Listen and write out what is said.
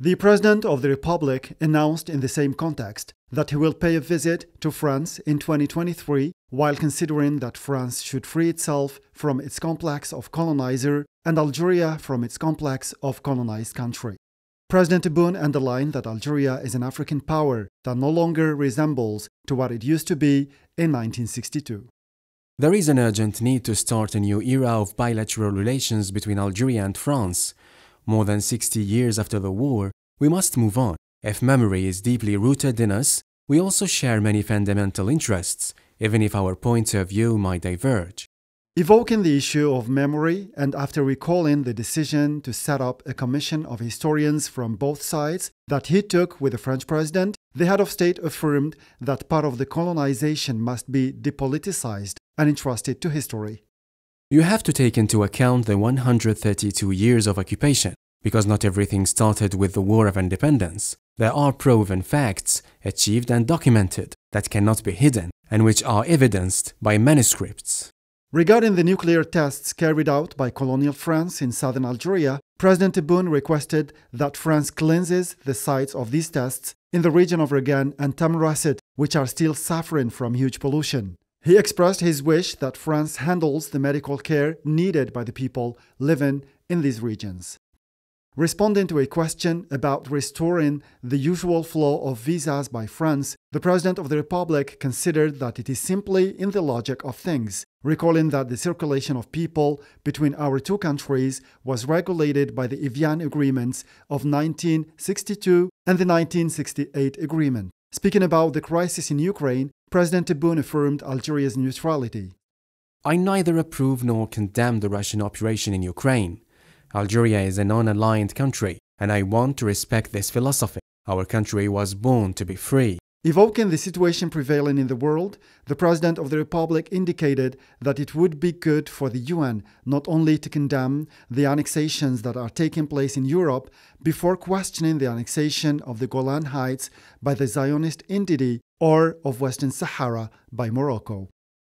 The President of the Republic announced in the same context that he will pay a visit to France in 2023 while considering that France should free itself from its complex of colonizer and Algeria from its complex of colonized country. President Tebboune underlined that Algeria is an African power that no longer resembles to what it used to be in 1962. There is an urgent need to start a new era of bilateral relations between Algeria and France. More than 60 years after the war, we must move on. If memory is deeply rooted in us, we also share many fundamental interests, even if our points of view might diverge. Evoking the issue of memory and after recalling the decision to set up a commission of historians from both sides that he took with the French president, the head of state affirmed that part of the colonization must be depoliticized and entrusted to history. You have to take into account the 132 years of occupation, because not everything started with the War of Independence. There are proven facts, achieved and documented, that cannot be hidden and which are evidenced by manuscripts. Regarding the nuclear tests carried out by colonial France in southern Algeria, President Tebboune requested that France cleanses the sites of these tests in the region of Regan and Tamarasset, which are still suffering from huge pollution. He expressed his wish that France handles the medical care needed by the people living in these regions. Responding to a question about restoring the usual flow of visas by France, the President of the Republic considered that it is simply in the logic of things, recalling that the circulation of people between our two countries was regulated by the Evian Agreements of 1962 and the 1968 Agreement. Speaking about the crisis in Ukraine, President Tebboune affirmed Algeria's neutrality. I neither approve nor condemn the Russian operation in Ukraine. Algeria is a non-aligned country, and I want to respect this philosophy. Our country was born to be free. Evoking the situation prevailing in the world, the President of the Republic indicated that it would be good for the UN not only to condemn the annexations that are taking place in Europe before questioning the annexation of the Golan Heights by the Zionist entity or of Western Sahara by Morocco.